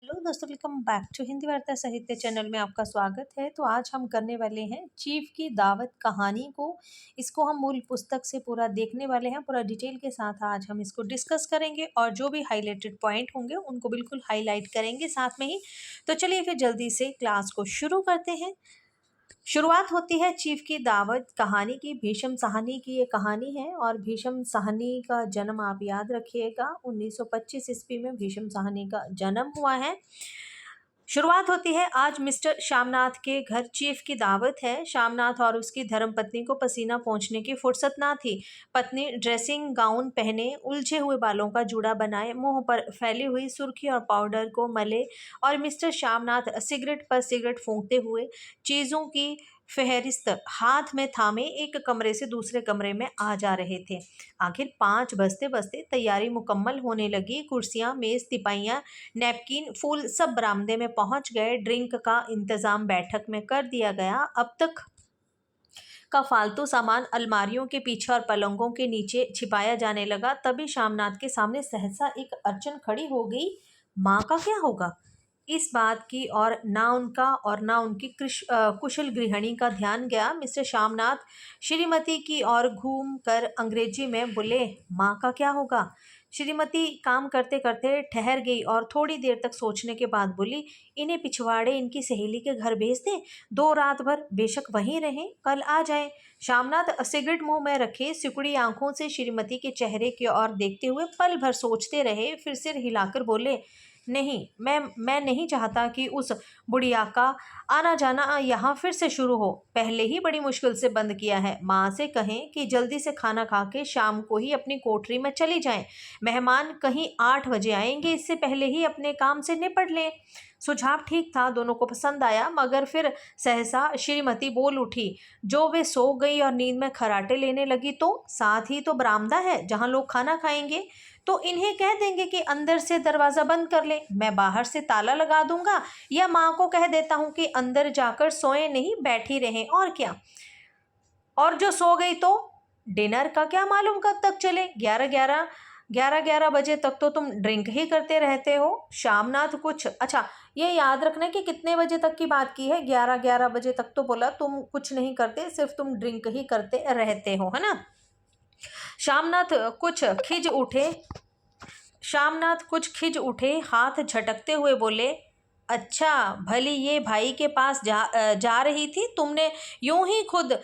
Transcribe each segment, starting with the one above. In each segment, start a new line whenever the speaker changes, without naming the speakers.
Hello दोस्तों, welcome back to Hindi वार्ता साहित्य चैनल में आपका स्वागत है। तो आज हम करने वाले हैं चीफ की दावत कहानी को। इसको हम मूल पुस्तक से पूरा देखने वाले हैं, पूरा डिटेल के साथ आज हम इसको डिस्कस करेंगे और जो भी हाईलाइटेड पॉइंट होंगे उनको बिल्कुल हाईलाइट करेंगे साथ में ही। तो चलिए फिर जल्दी से क्लास को शुरू करते हैं। शुरुआत होती है चीफ की दावत कहानी की। भीष्म साहनी की ये कहानी है और भीष्म साहनी का जन्म आप याद रखिएगा 1925 ईस्वी में भीष्म साहनी का जन्म हुआ है। शुरुआत होती है आज मिस्टर श्यामनाथ के घर चीफ की दावत है। श्यामनाथ और उसकी धर्मपत्नी को पसीना पोंछने की फुर्सत ना थी। पत्नी ड्रेसिंग गाउन पहने, उलझे हुए बालों का जूड़ा बनाए, मुंह पर फैली हुई सुर्खी और पाउडर को मले और मिस्टर श्यामनाथ सिगरेट पर सिगरेट फूंकते हुए चीज़ों की फेहरिस्त हाथ में थामे एक कमरे से दूसरे कमरे में आ जा रहे थे। आखिर 5 बजते बजते तैयारी मुकम्मल होने लगी। कुर्सियां, मेज, तिपाइयां, नैपकिन, फूल सब बरामदे में पहुंच गए। ड्रिंक का इंतजाम बैठक में कर दिया गया। अब तक का फालतू सामान अलमारियों के पीछे और पलंगों के नीचे छिपाया जाने लगा। तभी श्यामनाथ के सामने सहसा एक अड़चन खड़ी हो गई। माँ का क्या होगा? इस बात की और ना उनका और ना उनकी कुशल गृहिणी का ध्यान गया। मिस्टर श्यामनाथ श्रीमती की ओर घूम कर अंग्रेजी में बोले, माँ का क्या होगा? श्रीमती काम करते करते ठहर गई और थोड़ी देर तक सोचने के बाद बोली, इन्हें पिछवाड़े इनकी सहेली के घर भेज दें। 2 रात भर बेशक वहीं रहें, कल आ जाएं। श्यामनाथ सिगरेट मुंह में रखे सिकुड़ी आंखों से श्रीमती के चेहरे की ओर देखते हुए पल भर सोचते रहे, फिर सिर हिलाकर बोले, नहीं, मैं नहीं चाहता कि उस बुढ़िया का आना जाना यहाँ फिर से शुरू हो। पहले ही बड़ी मुश्किल से बंद किया है। माँ से कहें कि जल्दी से खाना खा के शाम को ही अपनी कोठरी में चली जाएं। मेहमान कहीं 8 बजे आएंगे, इससे पहले ही अपने काम से निपट लें। सुझाव ठीक था, दोनों को पसंद आया, मगर फिर सहसा श्रीमती बोल उठी, जो वे सो गई और नींद में खर्राटे लेने लगी तो साथ ही तो बरामदा है जहाँ लोग खाना खाएंगे। तो इन्हें कह देंगे कि अंदर से दरवाज़ा बंद कर लें, मैं बाहर से ताला लगा दूंगा, या माँ को कह देता हूँ कि अंदर जाकर सोए नहीं, बैठी रहें, और क्या। और जो सो गई तो डिनर का क्या मालूम कब तक चले। 11 बजे तक तो तुम ड्रिंक ही करते रहते हो। श्यामनाथ कुछ अच्छा, ये याद रखना कि कितने बजे तक की बात की है। 11 बजे तक तो बोला तुम कुछ नहीं करते, सिर्फ तुम ड्रिंक ही करते रहते हो, है ना। श्यामनाथ कुछ खिज उठे श्यामनाथ कुछ खिज उठे, हाथ झटकते हुए बोले, अच्छा भली ये भाई के पास जा रही थी, तुमने यूं ही खुद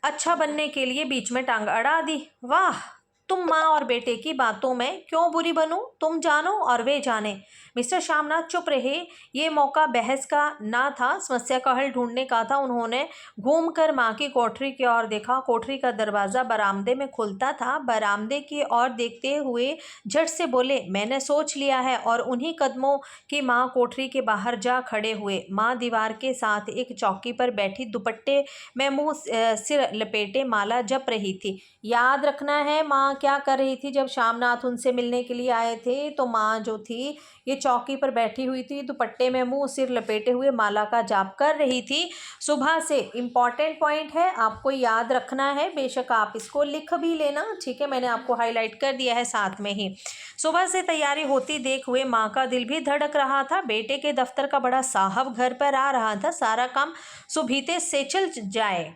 अच्छा बनने के लिए बीच में टांग अड़ा दी। वाह, तुम माँ और बेटे की बातों में क्यों बुरी बनूं? तुम जानो और वे जाने। मिस्टर श्यामनाथ चुप रहे। ये मौका बहस का ना था, समस्या का हल ढूंढने का था। उन्होंने घूमकर माँ की कोठरी की ओर देखा। कोठरी का दरवाज़ा बरामदे में खुलता था। बरामदे की ओर देखते हुए झट से बोले, मैंने सोच लिया है। और उन्हीं कदमों की माँ कोठरी के बाहर जा खड़े हुए। माँ दीवार के साथ एक चौकी पर बैठी दुपट्टे में मुंह सिर लपेटे माला जप रही थी। याद रखना है माँ क्या कर रही थी जब श्यामनाथ उनसे मिलने के लिए आए थे। तो माँ जो थी ये चौकी पर बैठी हुई थी, दुपट्टे में मुंह सिर लपेटे हुए माला का जाप कर रही थी। सुबह से इम्पॉर्टेंट पॉइंट है, आपको याद रखना है। बेशक आप इसको लिख भी लेना, ठीक है, मैंने आपको हाईलाइट कर दिया है साथ में ही। सुबह से तैयारी होती देख हुए माँ का दिल भी धड़क रहा था। बेटे के दफ्तर का बड़ा साहब घर पर आ रहा था, सारा काम सुबीते से चल जाए।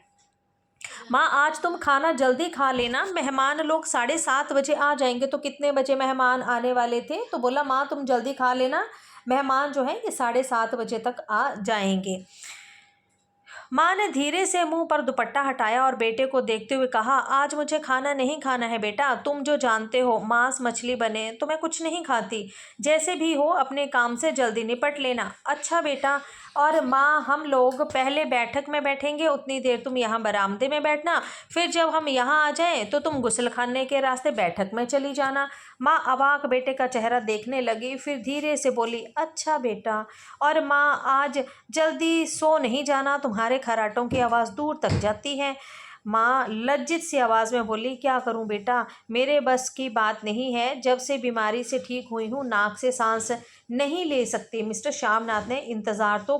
माँ आज तुम खाना जल्दी खा लेना, मेहमान लोग 7:30 बजे आ जाएंगे। तो कितने बजे मेहमान आने वाले थे? तो बोला माँ तुम जल्दी खा लेना, मेहमान जो है ये 7:30 बजे तक आ जाएंगे। माँ ने धीरे से मुंह पर दुपट्टा हटाया और बेटे को देखते हुए कहा, आज मुझे खाना नहीं खाना है बेटा, तुम जो जानते हो मांस मछली बने तो मैं कुछ नहीं खाती। जैसे भी हो अपने काम से जल्दी निपट लेना। अच्छा बेटा। और माँ हम लोग पहले बैठक में बैठेंगे, उतनी देर तुम यहाँ बरामदे में बैठना, फिर जब हम यहाँ आ जाएं तो तुम गुस्लखाने के रास्ते बैठक में चली जाना। माँ अवाक बेटे का चेहरा देखने लगी, फिर धीरे से बोली, अच्छा बेटा। और माँ आज जल्दी सो नहीं जाना, तुम्हारे खर्राटों की आवाज़ दूर तक जाती है। माँ लज्जित सी आवाज़ में बोली, क्या करूँ बेटा, मेरे बस की बात नहीं है। जब से बीमारी से ठीक हुई हूँ नाक से सांस नहीं ले सकती। मिस्टर श्यामनाथ ने इंतज़ाम तो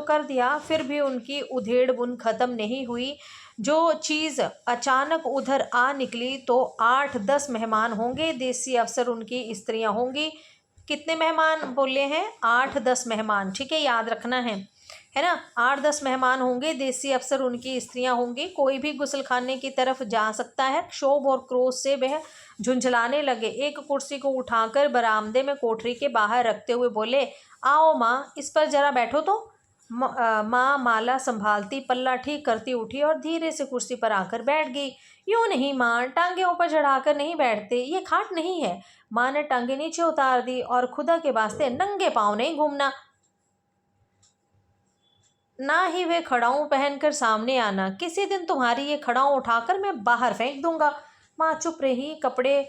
कर दिया, फिर भी उनकी उधेड़ बुन ख़त्म नहीं हुई। जो चीज़ अचानक उधर आ निकली तो 8-10 मेहमान होंगे, देसी अफसर उनकी स्त्रियां होंगी, कितने मेहमान बोले हैं? 8-10 मेहमान, ठीक है, याद रखना है ना। 8-10 मेहमान होंगे, देसी अफसर उनकी स्त्रियां होंगी, कोई भी गुसलखाने की तरफ जा सकता है। क्षोभ और क्रोध से वह झुंझलाने लगे। एक कुर्सी को उठाकर बरामदे में कोठरी के बाहर रखते हुए बोले, आओ माँ, इस पर जरा बैठो तो। माँ माला संभालती पल्ला ठीक करती उठी और धीरे से कुर्सी पर आकर बैठ गई। यूं नहीं माँ, टांगे ऊपर चढ़ाकर नहीं बैठते, ये खाट नहीं है। माँ ने टांगे नीचे उतार दी और खुदा के वास्ते नंगे पाँव नहीं घूमना, ना ही वे खड़ाऊं पहनकर सामने आना। किसी दिन तुम्हारी ये खड़ाऊं उठाकर मैं बाहर फेंक दूंगा। माँ चुप रही। कपड़े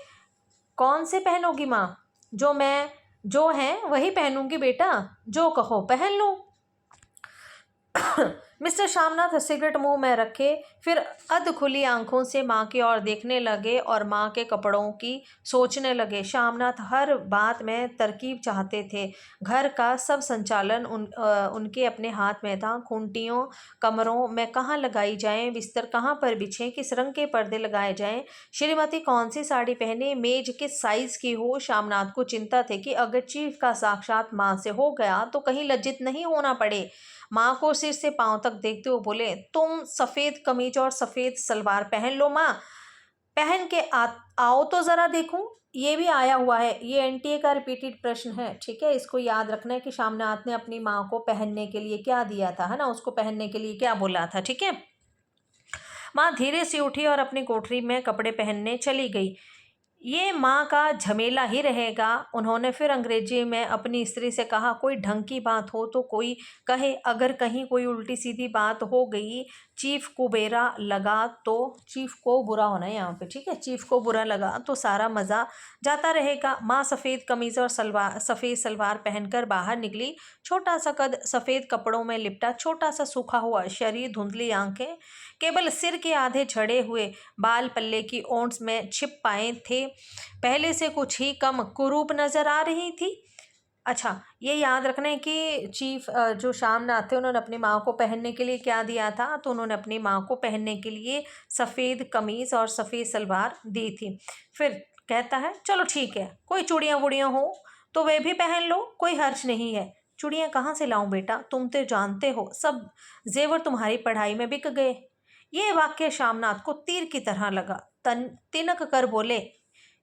कौन से पहनोगी माँ? जो हैं वही पहनूंगी बेटा, जो कहो पहन लूं। मिस्टर श्यामनाथ सिगरेट मुंह में रखे फिर अध खुली आंखों से माँ की ओर देखने लगे और माँ के कपड़ों की सोचने लगे। श्यामनाथ हर बात में तरकीब चाहते थे। घर का सब संचालन उनके अपने हाथ में था। खूंटियों कमरों में कहाँ लगाई जाएं, बिस्तर कहाँ पर बिछें, किस रंग के पर्दे लगाए जाएं, श्रीमती कौन सी साड़ी पहने, मेज किस साइज की हो। श्यामनाथ को चिंता थी कि अगर चीफ का साक्षात माँ से हो गया तो कहीं लज्जित नहीं होना पड़े। माँ को सिर से पांव तक देखते हुए बोले, तुम सफ़ेद कमीज और सफ़ेद सलवार पहन लो माँ, पहन के आओ तो ज़रा देखूं। ये भी आया हुआ है, ये एनटीए का रिपीटेड प्रश्न है, ठीक है। इसको याद रखना है कि श्यामनाथ ने अपनी माँ को पहनने के लिए क्या दिया था, है ना, उसको पहनने के लिए क्या बोला था, ठीक है। माँ धीरे से उठी और अपनी कोठरी में कपड़े पहनने चली गई। ये माँ का झमेला ही रहेगा। उन्होंने फिर अंग्रेजी में अपनी स्त्री से कहा, कोई ढंग की बात हो तो कोई कहे, अगर कहीं कोई उल्टी सीधी बात हो गई, चीफ को बुरा लगा तो, चीफ को बुरा होना है यहाँ पे, ठीक है, चीफ को बुरा लगा तो सारा मज़ा जाता रहेगा। माँ सफ़ेद कमीज़ और सफ़ेद सलवार पहनकर बाहर निकली। छोटा सा कद, सफ़ेद कपड़ों में लिपटा, छोटा सा सूखा हुआ शरीर, धुंधली आंखें, केवल सिर के आधे झड़े हुए बाल पल्ले की ओंठ में छिप पाए थे। पहले से कुछ ही कम कुरूप नजर आ रही थी। अच्छा, ये याद रखना है कि चीफ जो श्यामनाथ थे उन्होंने अपनी माँ को पहनने के लिए क्या दिया था, तो उन्होंने अपनी माँ को पहनने के लिए सफ़ेद कमीज़ और सफ़ेद सलवार दी थी। फिर कहता है, चलो ठीक है, कोई चूड़ियाँ वुड़ियाँ हो तो वे भी पहन लो, कोई हर्ज नहीं है। चूड़ियाँ कहाँ से लाऊं बेटा, तुम तो जानते हो सब जेवर तुम्हारी पढ़ाई में बिक गए। ये वाक्य श्यामनाथ को तीर की तरह लगा। तिनक कर बोले,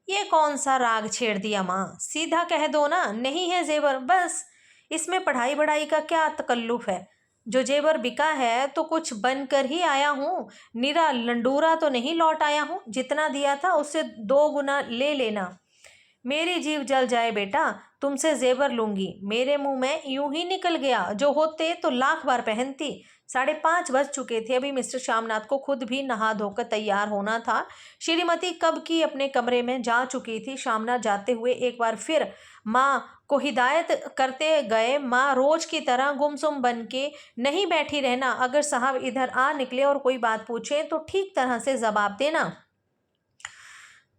ये कौन सा राग छेड़ दिया माँ, सीधा कह दो ना, नहीं है जेवर, बस। इसमें पढ़ाई बढ़ाई का क्या तकल्लुफ है? जो जेवर बिका है तो कुछ बन कर ही आया हूँ, निरा लंडूरा तो नहीं लौट आया हूँ। जितना दिया था उससे 2 गुना ले लेना। मेरी जीव जल जाए बेटा, तुमसे जेवर लूंगी, मेरे मुंह में यूं ही निकल गया, जो होते तो लाख बार पहनती। 5:30 बज चुके थे। अभी मिस्टर श्यामनाथ को खुद भी नहा धोकर तैयार होना था। श्रीमती कब की अपने कमरे में जा चुकी थी। श्यामनाथ जाते हुए एक बार फिर माँ को हिदायत करते गए, माँ रोज की तरह गुमसुम बन के नहीं बैठी रहना, अगर साहब इधर आ निकले और कोई बात पूछे तो ठीक तरह से जवाब देना।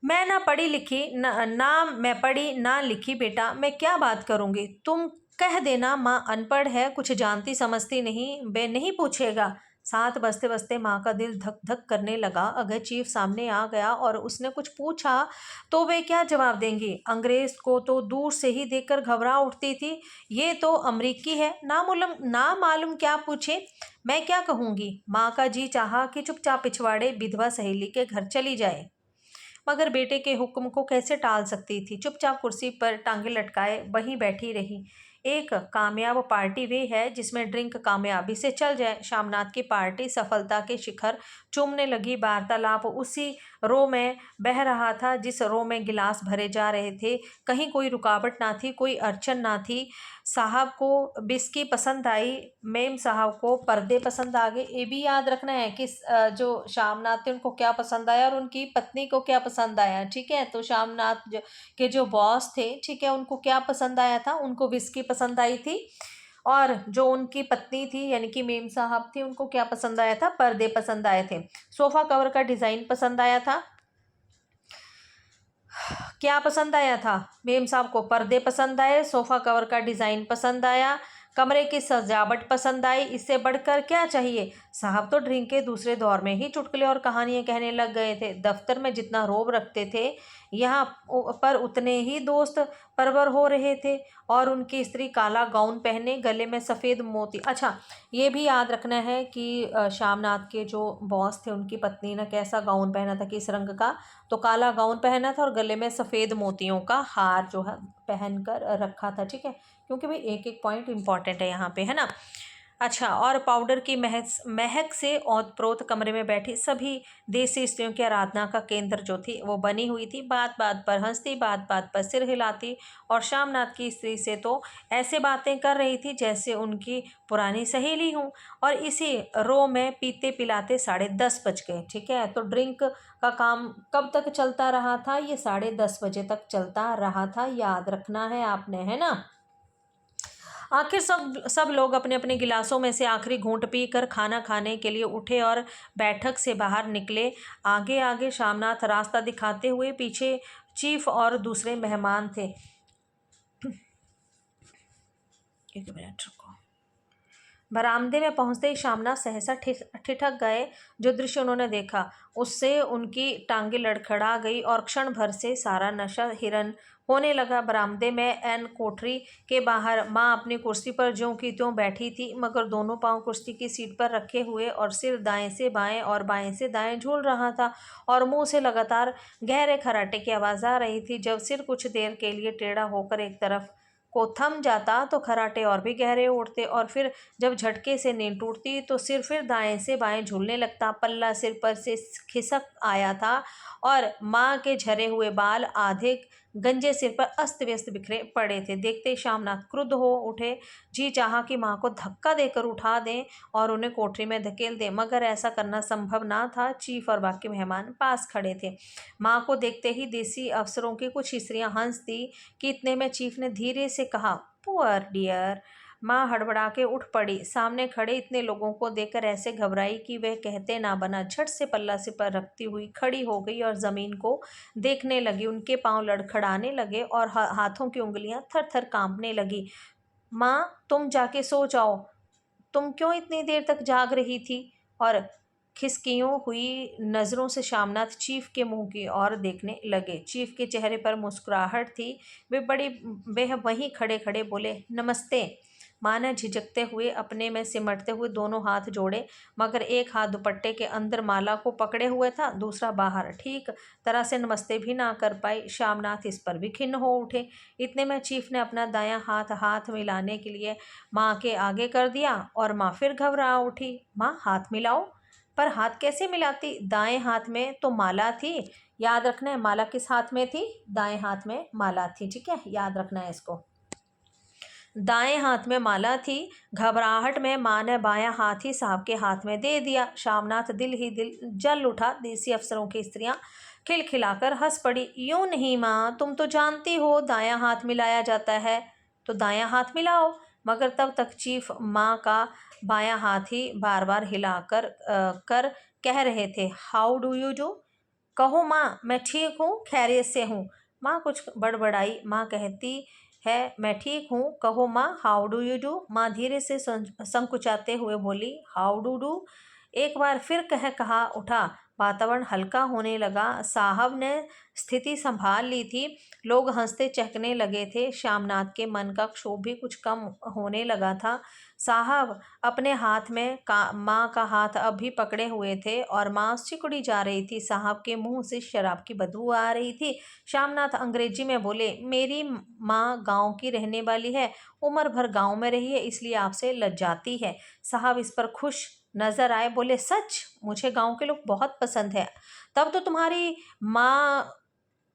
मैं ना पढ़ी लिखी ना मैं पढ़ी ना लिखी बेटा, मैं क्या बात करूँगी, तुम कह देना माँ अनपढ़ है, कुछ जानती समझती नहीं, वे नहीं पूछेगा। 7 बजते बजते माँ का दिल धक धक करने लगा। अगर चीफ सामने आ गया और उसने कुछ पूछा तो वे क्या जवाब देंगी। अंग्रेज को तो दूर से ही देखकर घबरा उठती थी, ये तो अमरीकी है, ना मालूम क्या पूछे, मैं क्या कहूँगी। माँ का जी चाहा कि चुपचाप पिछवाड़े विधवा सहेली के घर चली जाए, मगर बेटे के हुक्म को कैसे टाल सकती थी। चुपचाप कुर्सी पर टांगे लटकाए वहीं बैठी रही। एक कामयाब पार्टी वे है जिसमें ड्रिंक कामयाबी से चल जाए। श्यामनाथ की पार्टी सफलता के शिखर चूमने लगी। वार्तालाप उसी रो में बह रहा था जिस रो में गिलास भरे जा रहे थे। कहीं कोई रुकावट ना थी, कोई अड़चन ना थी। साहब को बिस्की पसंद आई, मेम साहब को पर्दे पसंद आ गए। ये भी याद रखना है कि जो श्यामनाथ थे उनको क्या पसंद आया और उनकी पत्नी को क्या पसंद आया, ठीक है। तो श्यामनाथ के जो बॉस थे, ठीक है, उनको क्या पसंद आया था, उनको बिस्की पसंद आई थी, और जो उनकी पत्नी थी यानी कि मेम साहब थी, उनको क्या पसंद आया था, पर्दे पसंद आए थे। सोफ़ा कवर का डिज़ाइन पसंद आया था। क्या पसंद आया था? मेम साहब को पर्दे पसंद आए, सोफ़ा कवर का डिज़ाइन पसंद आया, कमरे की सजावट पसंद आई, इससे बढ़कर क्या चाहिए। साहब तो ड्रिंक के दूसरे दौर में ही चुटकुले और कहानियां कहने लग गए थे। दफ्तर में जितना रोब रखते थे, यहाँ पर उतने ही दोस्त परवर हो रहे थे। और उनकी स्त्री काला गाउन पहने, गले में सफ़ेद मोती। अच्छा, ये भी याद रखना है कि श्यामनाथ के जो बॉस थे, उनकी पत्नी ने कैसा गाउन पहना था, किस रंग का। तो काला गाउन पहना था और गले में सफ़ेद मोतियों का हार जो है पहन कर रखा था। ठीक है, क्योंकि भाई एक एक पॉइंट इंपॉर्टेंट है यहाँ पे, है ना। अच्छा, और पाउडर की महक महक से ओतप्रोत कमरे में बैठी सभी देसी स्त्रियों की आराधना का केंद्र जो थी वो बनी हुई थी। बात बात पर हंसती, बात बात पर सिर हिलाती, और श्यामनाथ की स्त्री से तो ऐसे बातें कर रही थी जैसे उनकी पुरानी सहेली हूँ। और इसी रो में पीते पिलाते 10:30 बज गए। ठीक है, तो ड्रिंक का काम कब तक चलता रहा था, ये 10:30 बजे तक चलता रहा था, याद रखना है आपने, है ना। आखिर सब लोग अपने अपने गिलासों में से आखिरी घूंट पीकर खाना खाने के लिए उठे और बैठक से बाहर निकले। आगे आगे श्यामनाथ रास्ता दिखाते हुए, पीछे चीफ और दूसरे मेहमान थे। एक मिनट रुको। बरामदे में पहुंचते ही श्यामनाथ सहसा ठिठक गए। जो दृश्य उन्होंने देखा उससे उनकी टांगें लड़खड़ा गई और क्षण भर से सारा नशा हिरन होने लगा। बरामदे में एन कोठरी के बाहर माँ अपनी कुर्सी पर ज्यों की त्यों बैठी थी, मगर दोनों पांव कुर्सी की सीट पर रखे हुए और सिर दाएं से बाएं और बाएं से दाएं झूल रहा था, और मुंह से लगातार गहरे खर्राटे की आवाज़ आ रही थी। जब सिर कुछ देर के लिए टेढ़ा होकर एक तरफ को थम जाता तो खर्राटे और भी गहरे उठते, और फिर जब झटके से नींद टूटती तो सिर फिर दाएं से बाएं झूलने लगता। पल्ला सिर पर से खिसक आया था और माँ के झरे हुए बाल आधे गंजे सिर पर अस्त व्यस्त बिखरे पड़े थे। देखते ही श्यामनाथ क्रुद्ध हो उठे। जी चाहा कि माँ को धक्का देकर उठा दें और उन्हें कोठरी में धकेल दें, मगर ऐसा करना संभव ना था। चीफ और बाकी मेहमान पास खड़े थे। माँ को देखते ही देसी अफसरों की कुछ स्त्रियां हंस दी कि इतने में चीफ ने धीरे से कहा, पुअर डियर। माँ हड़बड़ा के उठ पड़ी। सामने खड़े इतने लोगों को देखकर ऐसे घबराई कि वह कहते ना बना। झट से पल्ला सिर पर रखती हुई खड़ी हो गई और ज़मीन को देखने लगी। उनके पांव लड़खड़ाने लगे और हाथों की उंगलियां थर थर कांपने लगी। माँ, तुम जाके सो जाओ। तुम क्यों इतनी देर तक जाग रही थी। और खिसकियों हुई नज़रों से श्यामनाथ चीफ के मुंह की ओर देखने लगे। चीफ के चेहरे पर मुस्कुराहट थी। वे वहीं खड़े खड़े बोले, नमस्ते। माँ ने झिझकते हुए अपने में सिमटते हुए दोनों हाथ जोड़े, मगर एक हाथ दुपट्टे के अंदर माला को पकड़े हुए था, दूसरा बाहर। ठीक तरह से नमस्ते भी ना कर पाई। श्यामनाथ इस पर भी खिन्न हो उठे। इतने में चीफ ने अपना दायां हाथ हाथ मिलाने के लिए माँ के आगे कर दिया और माँ फिर घबरा उठी। माँ, हाथ मिलाओ। पर हाथ कैसे मिलाती। दाएं हाथ में तो माला थी। याद रखना है, माला किस हाथ में थी, दाएं हाथ में माला थी। ठीक है, याद रखना है इसको, दाएं हाथ में माला थी। घबराहट में माँ ने बायां हाथ ही साहब के हाथ में दे दिया। श्यामनाथ दिल ही दिल जल उठा। देसी अफसरों की स्त्रियां खिलखिलाकर हंस पड़ी। यूं नहीं माँ, तुम तो जानती हो दायां हाथ मिलाया जाता है, तो दायां हाथ मिलाओ। मगर तब तक चीफ माँ का बायां हाथ ही बार बार हिलाकर कर कह रहे थे, हाउ डू यू डू। कहो माँ, मैं ठीक हूँ, खैरियत से हूँ। माँ कुछ बड़बड़ाई। माँ कहती है, मैं ठीक हूँ, कहो माँ, हाउ डू यू डू। माँ धीरे से संकुचाते हुए बोली, हाउ डू डू। एक बार फिर कहा उठा। वातावरण हल्का होने लगा। साहब ने स्थिति संभाल ली थी। लोग हंसते चहकने लगे थे। श्यामनाथ के मन का क्षोभ भी कुछ कम होने लगा था। साहब अपने हाथ में माँ का हाथ अब भी पकड़े हुए थे और माँ सिकुड़ी जा रही थी। साहब के मुंह से शराब की बदबू आ रही थी। श्यामनाथ अंग्रेजी में बोले, मेरी माँ गांव की रहने वाली है, उम्र भर गांव में रही है, इसलिए आपसे लज्जाती है। साहब इस पर खुश नजर आए। बोले, सच, मुझे गांव के लोग बहुत पसंद है। तब तो तुम्हारी माँ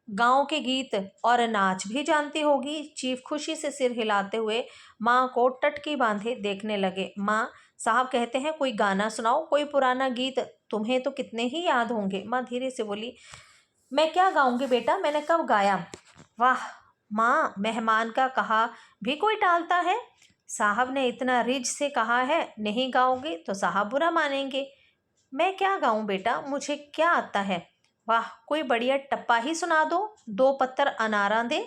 गांव के गीत और नाच भी जानती होगी। चीफ खुशी से सिर हिलाते हुए माँ को टटकी बांधे देखने लगे। माँ, साहब कहते हैं कोई गाना सुनाओ, कोई पुराना गीत, तुम्हें तो कितने ही याद होंगे। माँ धीरे से बोली, मैं क्या गाऊंगी बेटा, मैंने कब गाया। वाह माँ, मेहमान का कहा भी कोई टालता है। साहब ने इतना रिज से कहा है, नहीं गाओगे तो साहब बुरा मानेंगे। मैं क्या गाऊं बेटा, मुझे क्या आता है। वाह, कोई बढ़िया टप्पा ही सुना दो, 2 पत्तर अनारा दे।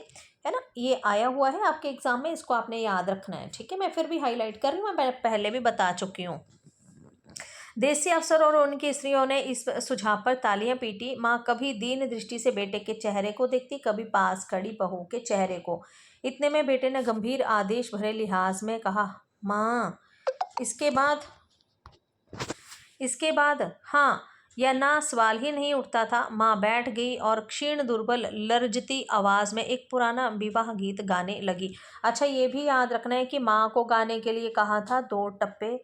है ना, ये आया हुआ है आपके एग्जाम में, इसको आपने याद रखना है, ठीक है। मैं फिर भी हाईलाइट कर रही हूँ, मैं पहले भी बता चुकी हूँ। देसी अफसर और उनकी स्त्रियों ने इस सुझाव पर तालियां पीटी। माँ कभी दीन दृष्टि से बेटे के चेहरे को देखती, कभी पास खड़ी बहू के चेहरे को। इतने में बेटे ने गंभीर आदेश भरे लिहाज में कहा, माँ इसके बाद, इसके बाद हाँ या ना सवाल ही नहीं उठता था। माँ बैठ गई और क्षीण दुर्बल लर्जती आवाज में एक पुराना विवाह गीत गाने लगी। अच्छा, ये भी याद रखना है कि माँ को गाने के लिए कहा था दो टप्पे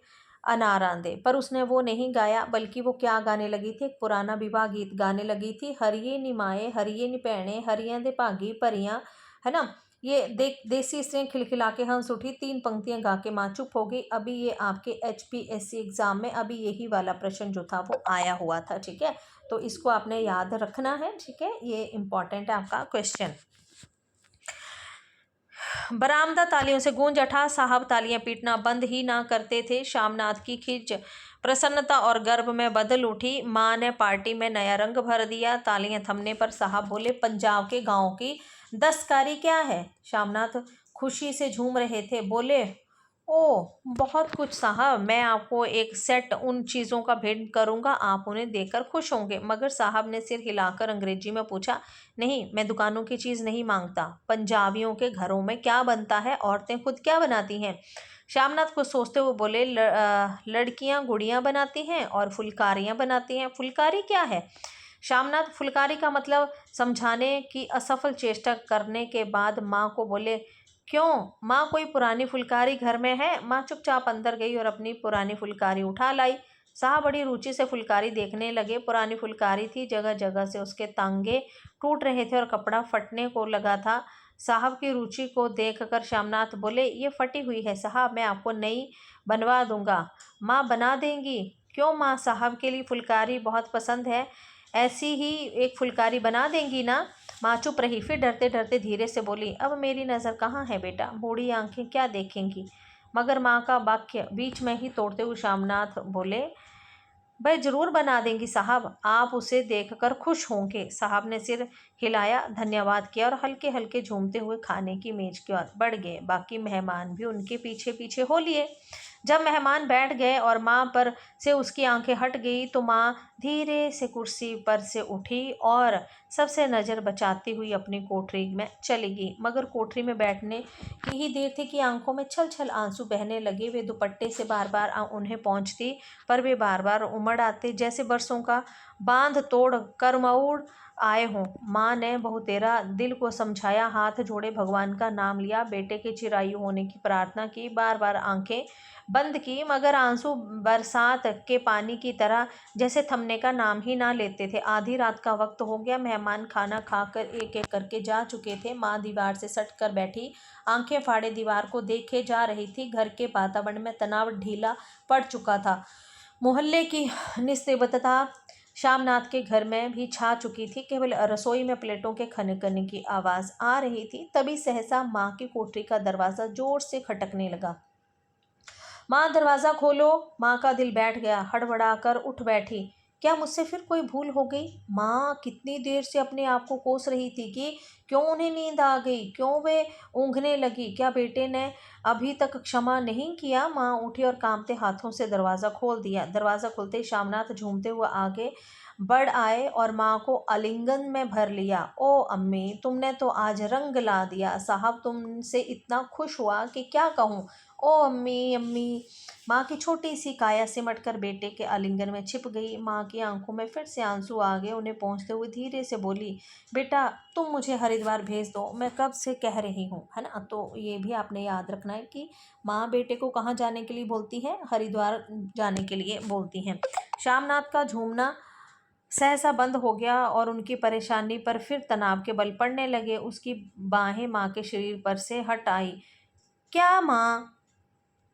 अनारांदे, पर उसने वो नहीं गाया, बल्कि वो क्या गाने लगी थी, एक पुराना विवाह गीत गाने लगी थी। हरिये निमाए हरिये निपैणे हरियां दे भागी परियां, है ना। ये देसी स्त्रियां खिलखिला के हंस उठी, 3 पंक्तियां गा के माँ चुप हो गई। अभी ये आपके HPSC एग्जाम में अभी यही वाला प्रश्न जो था वो आया हुआ था, ठीक है। तो इसको आपने याद रखना है, ठीक है, ये इंपॉर्टेंट है आपका क्वेश्चन। बरामदा तालियों से गूंज उठा। साहब तालियां पीटना बंद ही ना करते थे। शामनाथ की खिंच प्रसन्नता और गर्व में बदल उठी। माँ ने पार्टी में नया रंग भर दिया। तालियां थमने पर साहब बोले, पंजाब के गांव की दस्तकारी क्या है? शामनाथ खुशी से झूम रहे थे, बोले, ओ बहुत कुछ साहब, मैं आपको एक सेट उन चीज़ों का भेंट करूंगा, आप उन्हें देखकर खुश होंगे। मगर साहब ने सिर हिलाकर अंग्रेजी में पूछा, नहीं, मैं दुकानों की चीज़ नहीं मांगता। पंजाबियों के घरों में क्या बनता है, औरतें खुद क्या बनाती हैं? श्यामनाथ कुछ सोचते हुए बोले, लड़कियां गुड़ियां बनाती हैं और फुलकारियां बनाती हैं। फुलकारी क्या है? श्यामनाथ फुलकारी का मतलब समझाने की असफल चेष्टा करने के बाद माँ को बोले, क्यों माँ, कोई पुरानी फुलकारी घर में है? माँ चुपचाप अंदर गई और अपनी पुरानी फुलकारी उठा लाई। साहब बड़ी रुचि से फुलकारी देखने लगे। पुरानी फुलकारी थी, जगह जगह से उसके तांगे टूट रहे थे और कपड़ा फटने को लगा था। साहब की रुचि को देखकर श्यामनाथ बोले, ये फटी हुई है साहब, मैं आपको नई बनवा दूंगा। माँ बना देंगी? क्यों माँ, साहब के लिए फुलकारी बहुत पसंद है, ऐसी ही एक फुलकारी बना देंगी ना? माँ चुप रही, फिर डरते डरते धीरे से बोली, अब मेरी नज़र कहाँ है बेटा, बूढ़ी आंखें क्या देखेंगी? मगर माँ का वाक्य बीच में ही तोड़ते हुए श्यामनाथ बोले, भाई जरूर बना देंगी साहब, आप उसे देखकर खुश होंगे। साहब ने सिर हिलाया, धन्यवाद किया और हल्के हल्के झूमते हुए खाने की मेज की ओर बढ़ गए। बाकी मेहमान भी उनके पीछे पीछे हो लिए। जब मेहमान बैठ गए और माँ पर से उसकी आंखें हट गई, तो माँ धीरे से कुर्सी पर से उठी और सबसे नज़र बचाती हुई अपनी कोठरी में चली गई। मगर कोठरी में बैठने की ही देर थी कि आंखों में छल छल आंसू बहने लगे। वे दुपट्टे से बार बार उन्हें पहुँचती, पर वे बार बार उमड़ आते, जैसे बरसों का बांध तोड़ करमौड़ आए हों। माँ ने बहुतेरा दिल को समझाया, हाथ जोड़े भगवान का नाम लिया, बेटे के चिरायु होने की प्रार्थना की, बार बार आंखें बंद की, मगर आंसू बरसात के पानी की तरह जैसे थमने का नाम ही ना लेते थे। आधी रात का वक्त हो गया। मेहमान खाना खाकर एक एक करके जा चुके थे। माँ दीवार से सट कर बैठी, आंखें फाड़े दीवार को देखे जा रही थी। घर के वातावरण में तनाव ढीला पड़ चुका था। मोहल्ले की निस्तब्धता श्यामनाथ के घर में भी छा चुकी थी। केवल रसोई में प्लेटों के खनकने की आवाज़ आ रही थी। तभी सहसा माँ की कोठरी का दरवाज़ा जोर से खटकने लगा। माँ दरवाज़ा खोलो। माँ का दिल बैठ गया, हड़बड़ाकर उठ बैठी। क्या मुझसे फिर कोई भूल हो गई? माँ कितनी देर से अपने आप को कोस रही थी कि क्यों उन्हें नींद आ गई, क्यों वे ऊँघने लगी, क्या बेटे ने अभी तक क्षमा नहीं किया? माँ उठी और कांपते हाथों से दरवाज़ा खोल दिया। दरवाज़ा खुलते ही श्यामनाथ झूमते हुए आगे बढ़ आए और माँ को आलिंगन में भर लिया। ओ अम्मी, तुमने तो आज रंग ला दिया। साहब तुमसे इतना खुश हुआ कि क्या कहूँ। ओ अम्मी, अम्मी। माँ की छोटी सी काया सिमट कर बेटे के आलिंगन में छिप गई। माँ की आंखों में फिर से आंसू आ गए। उन्हें पहुँचते हुए धीरे से बोली, बेटा तुम मुझे हरिद्वार भेज दो, मैं कब से कह रही हूँ, है ना। तो ये भी आपने याद रखना है कि माँ बेटे को कहाँ जाने के लिए बोलती है? हरिद्वार जाने के लिए बोलती हैं। श्यामनाथ का झूमना सहसा बंद हो गया और उनकी परेशानी पर फिर तनाव के बल पड़ने लगे। उसकी बाहें माँ के शरीर पर से हट आई। क्या माँ,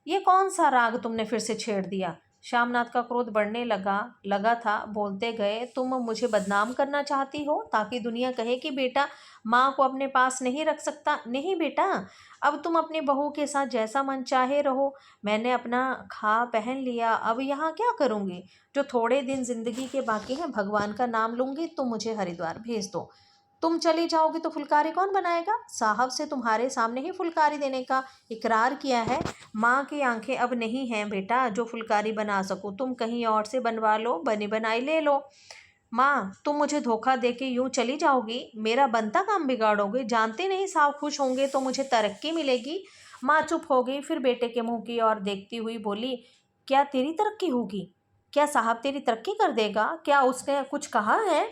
ये कौन सा राग तुमने फिर से छेड़ दिया? श्यामनाथ का क्रोध बढ़ने लगा लगा था। बोलते गए, तुम मुझे बदनाम करना चाहती हो ताकि दुनिया कहे कि बेटा माँ को अपने पास नहीं रख सकता? नहीं बेटा, अब तुम अपनी बहू के साथ जैसा मन चाहे रहो। मैंने अपना खा पहन लिया, अब यहाँ क्या करूँगी? जो थोड़े दिन जिंदगी के बाकी हैं, भगवान का नाम लूँगी। तुम मुझे हरिद्वार भेज दो। तुम चली जाओगी तो फुलकारी कौन बनाएगा? साहब से तुम्हारे सामने ही फुलकारी देने का इकरार किया है। माँ की आंखें अब नहीं हैं बेटा जो फुलकारी बना सकूं, तुम कहीं और से बनवा लो, बनी बनाई ले लो। माँ, तुम मुझे धोखा देके यूं चली जाओगी, मेरा बनता काम बिगाड़ोगे, जानते नहीं साहब खुश होंगे तो मुझे तरक्की मिलेगी। माँ चुप हो गई, फिर बेटे के मुंह की ओर देखती हुई बोली, क्या तेरी तरक्की होगी? क्या साहब तेरी तरक्की कर देगा? क्या उसने कुछ कहा है?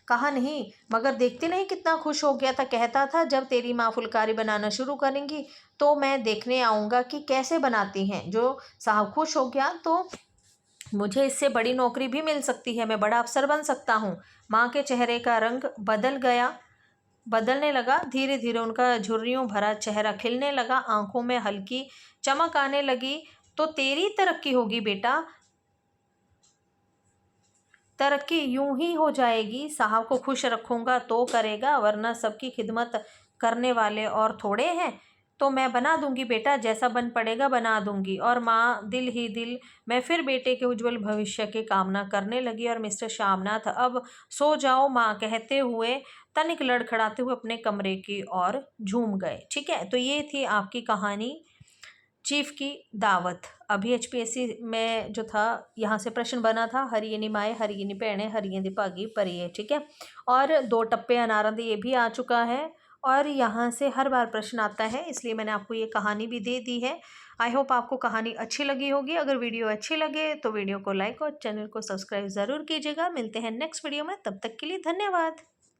कहा नहीं, मगर देखते नहीं कितना खुश हो गया था, कहता था जब तेरी माँ फुलकारी बनाना शुरू करेंगी तो मैं देखने आऊँगा कि कैसे बनाती हैं। जो साहब खुश हो गया तो मुझे इससे बड़ी नौकरी भी मिल सकती है, मैं बड़ा अफसर बन सकता हूँ। माँ के चेहरे का रंग बदलने लगा, धीरे धीरे उनका झुर्रियों भरा चेहरा खिलने लगा, आंखों में हल्की चमक आने लगी। तो तेरी तरक्की होगी बेटा, तरक्की यूं ही हो जाएगी, साहब को खुश रखूंगा तो करेगा, वरना सबकी खिदमत करने वाले और थोड़े हैं। तो मैं बना दूंगी बेटा, जैसा बन पड़ेगा बना दूंगी। और माँ दिल ही दिल में फिर बेटे के उज्जवल भविष्य की कामना करने लगी। और मिस्टर श्यामनाथ अब सो जाओ माँ कहते हुए तनिक लड़खड़ाते हुए अपने कमरे की ओर झूम गए। ठीक है, तो ये थी आपकी कहानी चीफ की दावत। अभी एचपीएससी में जो था यहाँ से प्रश्न बना था, हरियनी माए हरियनी भैणे हरियनी भागी परिये। ठीक है, और 2 टप्पे अनारद ये भी आ चुका है और यहाँ से हर बार प्रश्न आता है, इसलिए मैंने आपको ये कहानी भी दे दी है। आई होप आपको कहानी अच्छी लगी होगी। अगर वीडियो अच्छी लगे तो वीडियो को लाइक और चैनल को सब्सक्राइब ज़रूर कीजिएगा। मिलते हैं नेक्स्ट वीडियो में, तब तक के लिए धन्यवाद।